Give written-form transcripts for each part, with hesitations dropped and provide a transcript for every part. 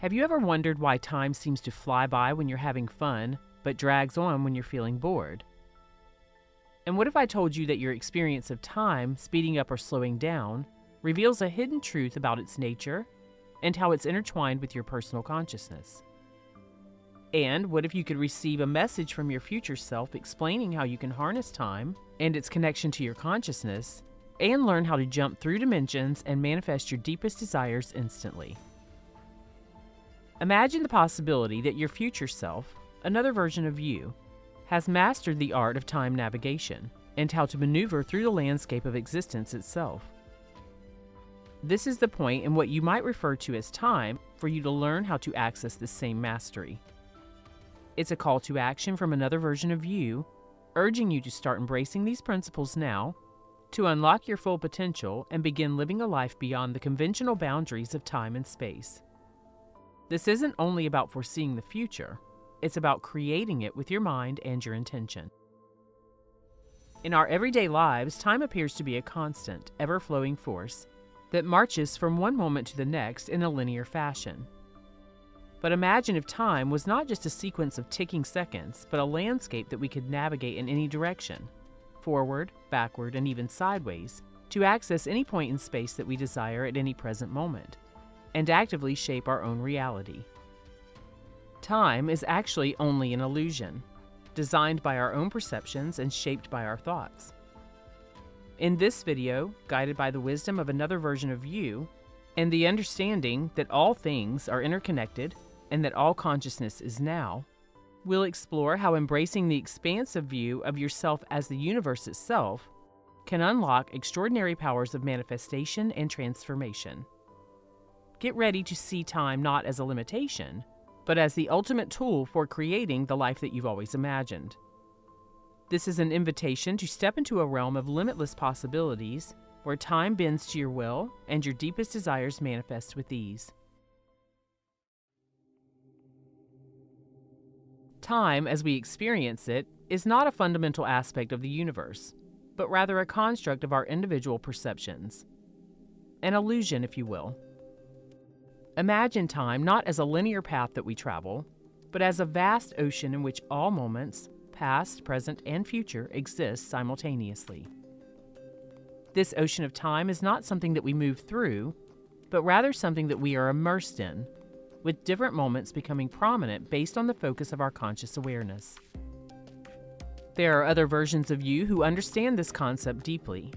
Have you ever wondered why time seems to fly by when you're having fun, but drags on when you're feeling bored? And what if I told you that your experience of time speeding up or slowing down reveals a hidden truth about its nature and how it's intertwined with your personal consciousness? And what if you could receive a message from your future self explaining how you can harness time and its connection to your consciousness and learn how to jump through dimensions and manifest your deepest desires instantly? Imagine the possibility that your future self, another version of you, has mastered the art of time navigation and how to maneuver through the landscape of existence itself. This is the point in what you might refer to as time for you to learn how to access this same mastery. It's a call to action from another version of you, urging you to start embracing these principles now, to unlock your full potential and begin living a life beyond the conventional boundaries of time and space. This isn't only about foreseeing the future, it's about creating it with your mind and your intention. In our everyday lives, time appears to be a constant, ever-flowing force that marches from one moment to the next in a linear fashion. But imagine if time was not just a sequence of ticking seconds, but a landscape that we could navigate in any direction, forward, backward, and even sideways, to access any point in space that we desire at any present moment, and actively shape our own reality. Time is actually only an illusion, designed by our own perceptions and shaped by our thoughts. In this video, guided by the wisdom of another version of you, and the understanding that all things are interconnected and that all consciousness is now, we'll explore how embracing the expansive view of yourself as the universe itself can unlock extraordinary powers of manifestation and transformation. Get ready to see time not as a limitation, but as the ultimate tool for creating the life that you've always imagined. This is an invitation to step into a realm of limitless possibilities where time bends to your will and your deepest desires manifest with ease. Time, as we experience it, is not a fundamental aspect of the universe, but rather a construct of our individual perceptions. An illusion, if you will. Imagine time not as a linear path that we travel, but as a vast ocean in which all moments, past, present, and future, exist simultaneously. This ocean of time is not something that we move through, but rather something that we are immersed in, with different moments becoming prominent based on the focus of our conscious awareness. There are other versions of you who understand this concept deeply,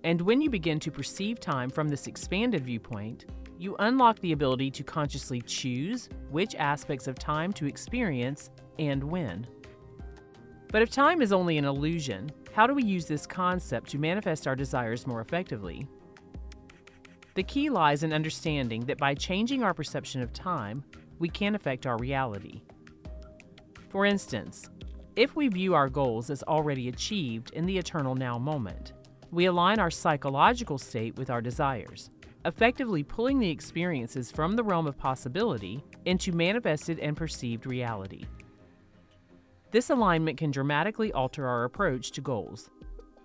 and when you begin to perceive time from this expanded viewpoint, you unlock the ability to consciously choose which aspects of time to experience and when. But if time is only an illusion, how do we use this concept to manifest our desires more effectively? The key lies in understanding that by changing our perception of time, we can affect our reality. For instance, if we view our goals as already achieved in the eternal now moment, we align our psychological state with our desires, effectively pulling the experiences from the realm of possibility into manifested and perceived reality. This alignment can dramatically alter our approach to goals,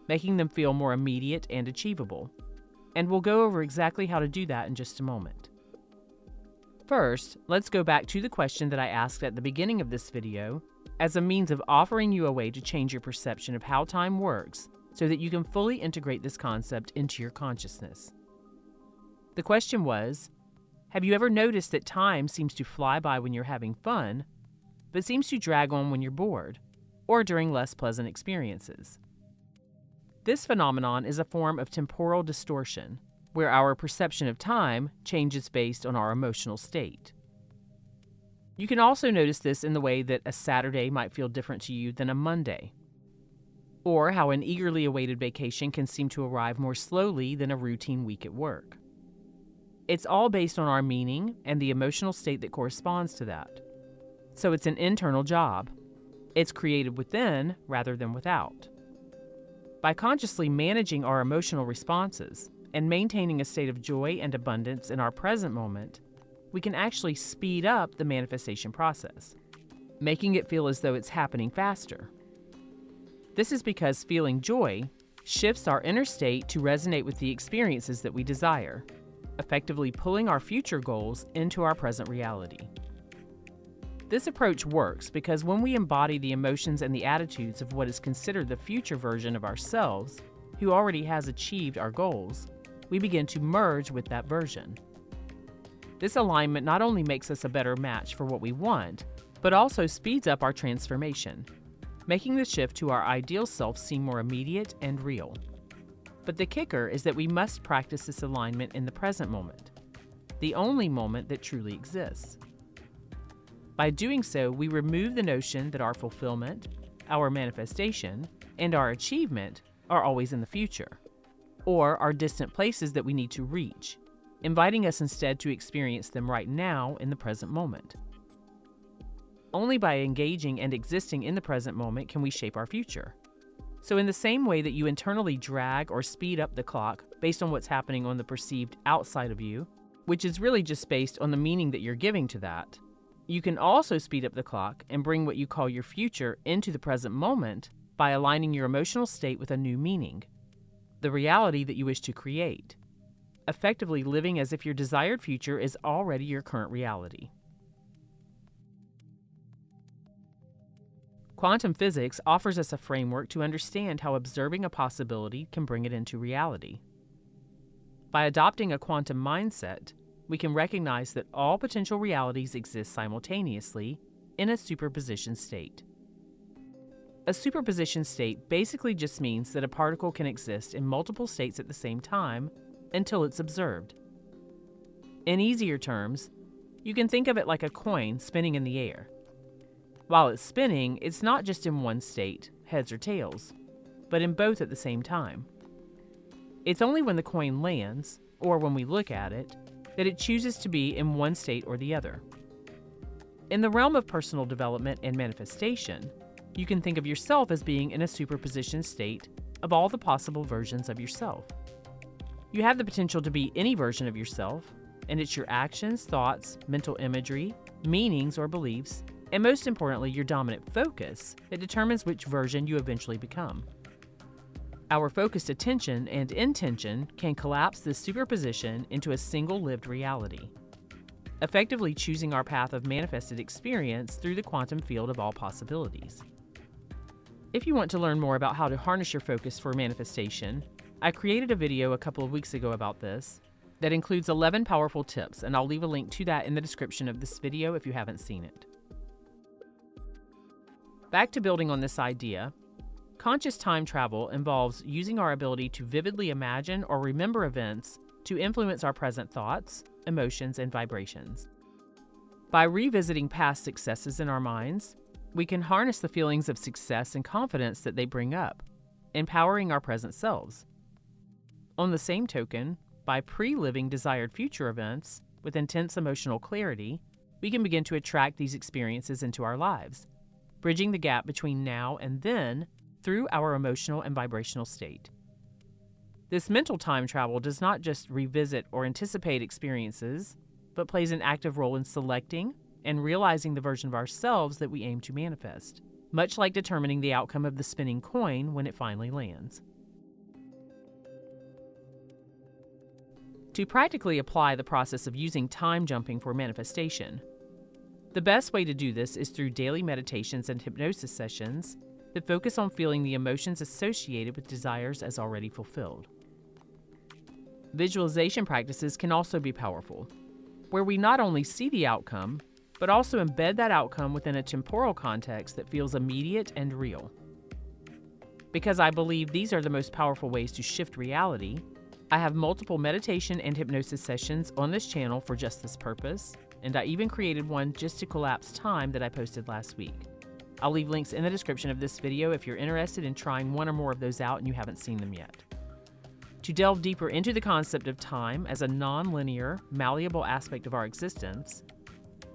making them feel more immediate and achievable. And we'll go over exactly how to do that in just a moment. First, let's go back to the question that I asked at the beginning of this video as a means of offering you a way to change your perception of how time works so that you can fully integrate this concept into your consciousness. The question was, have you ever noticed that time seems to fly by when you're having fun, but seems to drag on when you're bored, or during less pleasant experiences? This phenomenon is a form of temporal distortion, where our perception of time changes based on our emotional state. You can also notice this in the way that a Saturday might feel different to you than a Monday, or how an eagerly awaited vacation can seem to arrive more slowly than a routine week at work. It's all based on our meaning and the emotional state that corresponds to that. So it's an internal job. It's created within rather than without. By consciously managing our emotional responses and maintaining a state of joy and abundance in our present moment, we can actually speed up the manifestation process, making it feel as though it's happening faster. This is because feeling joy shifts our inner state to resonate with the experiences that we desire, effectively pulling our future goals into our present reality. This approach works because when we embody the emotions and the attitudes of what is considered the future version of ourselves, who already has achieved our goals, we begin to merge with that version. This alignment not only makes us a better match for what we want, but also speeds up our transformation, making the shift to our ideal self seem more immediate and real. But the kicker is that we must practice this alignment in the present moment, the only moment that truly exists. By doing so, we remove the notion that our fulfillment, our manifestation, and our achievement are always in the future, or are distant places that we need to reach, inviting us instead to experience them right now in the present moment. Only by engaging and existing in the present moment can we shape our future. So in the same way that you internally drag or speed up the clock based on what's happening on the perceived outside of you, which is really just based on the meaning that you're giving to that, you can also speed up the clock and bring what you call your future into the present moment by aligning your emotional state with a new meaning, the reality that you wish to create, effectively living as if your desired future is already your current reality. Quantum physics offers us a framework to understand how observing a possibility can bring it into reality. By adopting a quantum mindset, we can recognize that all potential realities exist simultaneously in a superposition state. A superposition state basically just means that a particle can exist in multiple states at the same time until it's observed. In easier terms, you can think of it like a coin spinning in the air. While it's spinning, it's not just in one state, heads or tails, but in both at the same time. It's only when the coin lands, or when we look at it, that it chooses to be in one state or the other. In the realm of personal development and manifestation, you can think of yourself as being in a superposition state of all the possible versions of yourself. You have the potential to be any version of yourself, and it's your actions, thoughts, mental imagery, meanings, or beliefs, and most importantly, your dominant focus that determines which version you eventually become. Our focused attention and intention can collapse this superposition into a single lived reality, effectively choosing our path of manifested experience through the quantum field of all possibilities. If you want to learn more about how to harness your focus for manifestation, I created a video a couple of weeks ago about this that includes 11 powerful tips, and I'll leave a link to that in the description of this video if you haven't seen it. Back to building on this idea, conscious time travel involves using our ability to vividly imagine or remember events to influence our present thoughts, emotions, and vibrations. By revisiting past successes in our minds, we can harness the feelings of success and confidence that they bring up, empowering our present selves. On the same token, by pre-living desired future events with intense emotional clarity, we can begin to attract these experiences into our lives, bridging the gap between now and then through our emotional and vibrational state. This mental time travel does not just revisit or anticipate experiences, but plays an active role in selecting and realizing the version of ourselves that we aim to manifest, much like determining the outcome of the spinning coin when it finally lands. To practically apply the process of using time jumping for manifestation, the best way to do this is through daily meditations and hypnosis sessions that focus on feeling the emotions associated with desires as already fulfilled. Visualization practices can also be powerful, where we not only see the outcome, but also embed that outcome within a temporal context that feels immediate and real. Because I believe these are the most powerful ways to shift reality, I have multiple meditation and hypnosis sessions on this channel for just this purpose, and I even created one just to collapse time that I posted last week. I'll leave links in the description of this video if you're interested in trying one or more of those out and you haven't seen them yet. To delve deeper into the concept of time as a non-linear, malleable aspect of our existence,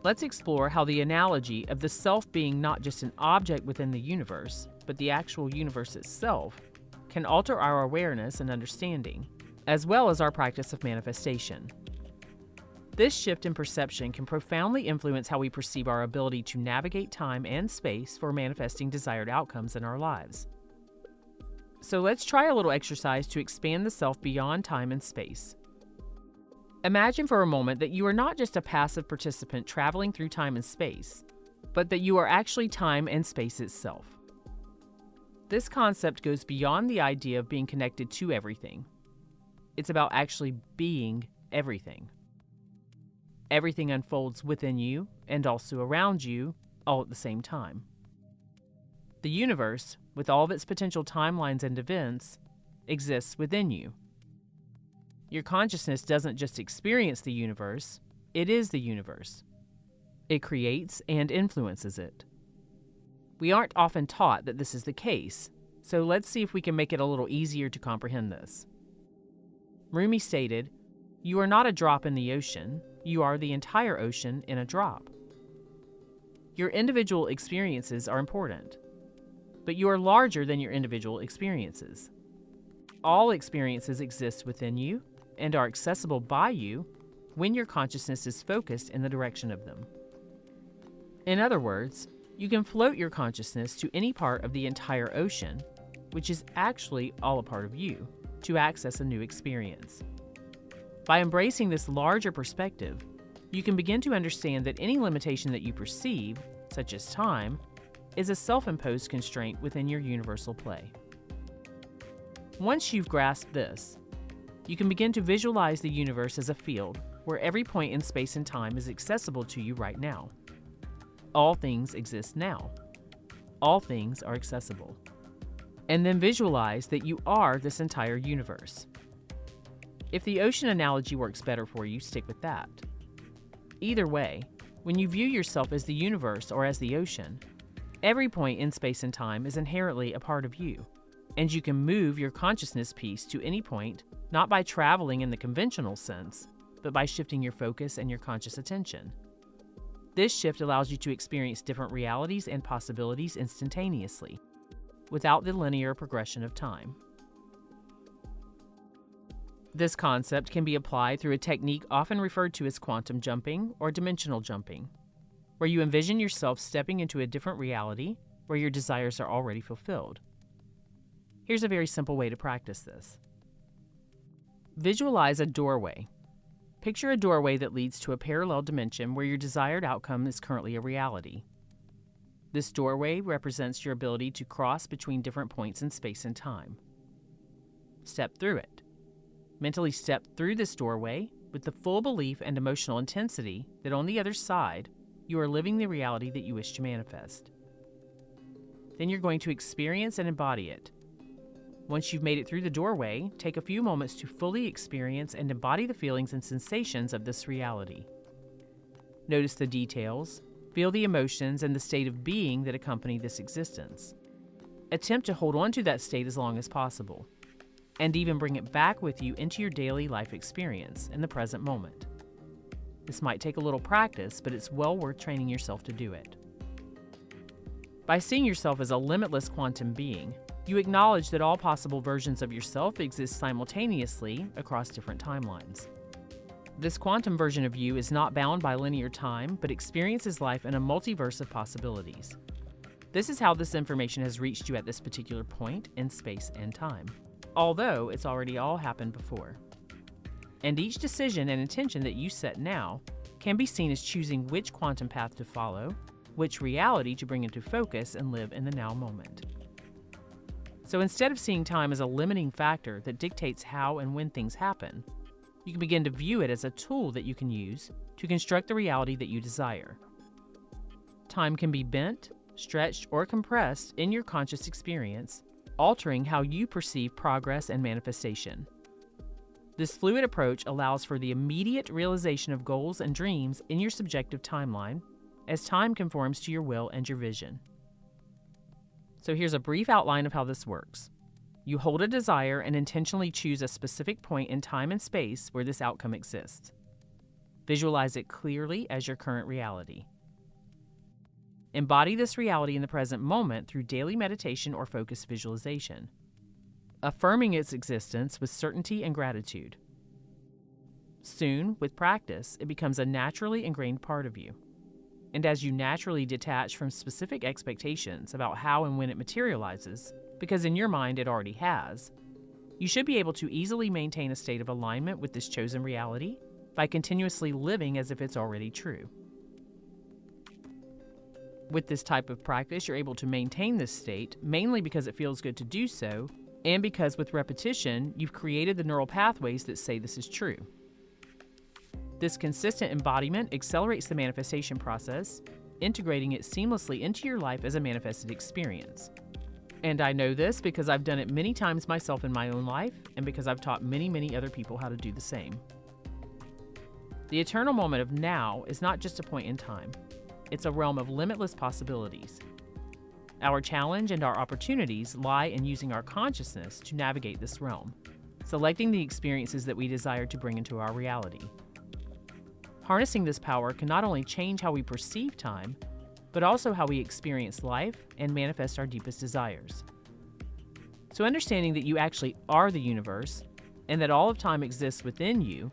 let's explore how the analogy of the self being not just an object within the universe, but the actual universe itself, can alter our awareness and understanding, as well as our practice of manifestation. This shift in perception can profoundly influence how we perceive our ability to navigate time and space for manifesting desired outcomes in our lives. So let's try a little exercise to expand the self beyond time and space. Imagine for a moment that you are not just a passive participant traveling through time and space, but that you are actually time and space itself. This concept goes beyond the idea of being connected to everything. It's about actually being everything. Everything unfolds within you and also around you, all at the same time. The universe, with all of its potential timelines and events, exists within you. Your consciousness doesn't just experience the universe, it is the universe. It creates and influences it. We aren't often taught that this is the case, so let's see if we can make it a little easier to comprehend this. Rumi stated, "You are not a drop in the ocean, you are the entire ocean in a drop." Your individual experiences are important, but you are larger than your individual experiences. All experiences exist within you and are accessible by you when your consciousness is focused in the direction of them. In other words, you can float your consciousness to any part of the entire ocean, which is actually all a part of you, to access a new experience. By embracing this larger perspective, you can begin to understand that any limitation that you perceive, such as time, is a self-imposed constraint within your universal play. Once you've grasped this, you can begin to visualize the universe as a field where every point in space and time is accessible to you right now. All things exist now. All things are accessible. And then visualize that you are this entire universe. If the ocean analogy works better for you, stick with that. Either way, when you view yourself as the universe or as the ocean, every point in space and time is inherently a part of you, and you can move your consciousness piece to any point, not by traveling in the conventional sense, but by shifting your focus and your conscious attention. This shift allows you to experience different realities and possibilities instantaneously, without the linear progression of time. This concept can be applied through a technique often referred to as quantum jumping or dimensional jumping, where you envision yourself stepping into a different reality where your desires are already fulfilled. Here's a very simple way to practice this. Visualize a doorway. Picture a doorway that leads to a parallel dimension where your desired outcome is currently a reality. This doorway represents your ability to cross between different points in space and time. Step through it. Mentally step through this doorway with the full belief and emotional intensity that on the other side, you are living the reality that you wish to manifest. Then you're going to experience and embody it. Once you've made it through the doorway, take a few moments to fully experience and embody the feelings and sensations of this reality. Notice the details, feel the emotions and the state of being that accompany this existence. Attempt to hold on to that state as long as possible, and even bring it back with you into your daily life experience in the present moment. This might take a little practice, but it's well worth training yourself to do it. By seeing yourself as a limitless quantum being, you acknowledge that all possible versions of yourself exist simultaneously across different timelines. This quantum version of you is not bound by linear time, but experiences life in a multiverse of possibilities. This is how this information has reached you at this particular point in space and time, although it's already all happened before. And each decision and intention that you set now can be seen as choosing which quantum path to follow, which reality to bring into focus and live in the now moment. So instead of seeing time as a limiting factor that dictates how and when things happen, you can begin to view it as a tool that you can use to construct the reality that you desire. Time can be bent, stretched, or compressed in your conscious experience, altering how you perceive progress and manifestation. This fluid approach allows for the immediate realization of goals and dreams in your subjective timeline as time conforms to your will and your vision. So here's a brief outline of how this works. You hold a desire and intentionally choose a specific point in time and space where this outcome exists. Visualize it clearly as your current reality. Embody this reality in the present moment through daily meditation or focused visualization, affirming its existence with certainty and gratitude. Soon, with practice, it becomes a naturally ingrained part of you. And as you naturally detach from specific expectations about how and when it materializes, because in your mind it already has, you should be able to easily maintain a state of alignment with this chosen reality by continuously living as if it's already true. With this type of practice, you're able to maintain this state, mainly because it feels good to do so, and because with repetition, you've created the neural pathways that say this is true. This consistent embodiment accelerates the manifestation process, integrating it seamlessly into your life as a manifested experience. And I know this because I've done it many times myself in my own life, and because I've taught many other people how to do the same. The eternal moment of now is not just a point in time. It's a realm of limitless possibilities. Our challenge and our opportunities lie in using our consciousness to navigate this realm, selecting the experiences that we desire to bring into our reality. Harnessing this power can not only change how we perceive time, but also how we experience life and manifest our deepest desires. So understanding that you actually are the universe and that all of time exists within you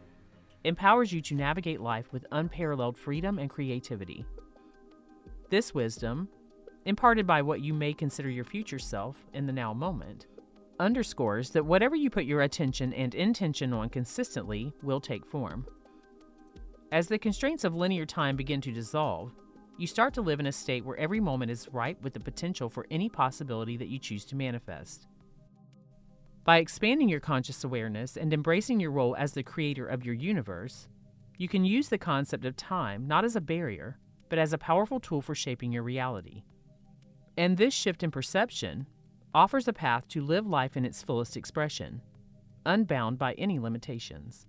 empowers you to navigate life with unparalleled freedom and creativity. This wisdom, imparted by what you may consider your future self in the now moment, underscores that whatever you put your attention and intention on consistently will take form. As the constraints of linear time begin to dissolve, you start to live in a state where every moment is ripe with the potential for any possibility that you choose to manifest. By expanding your conscious awareness and embracing your role as the creator of your universe, you can use the concept of time not as a barrier, but as a powerful tool for shaping your reality. And this shift in perception offers a path to live life in its fullest expression, unbound by any limitations.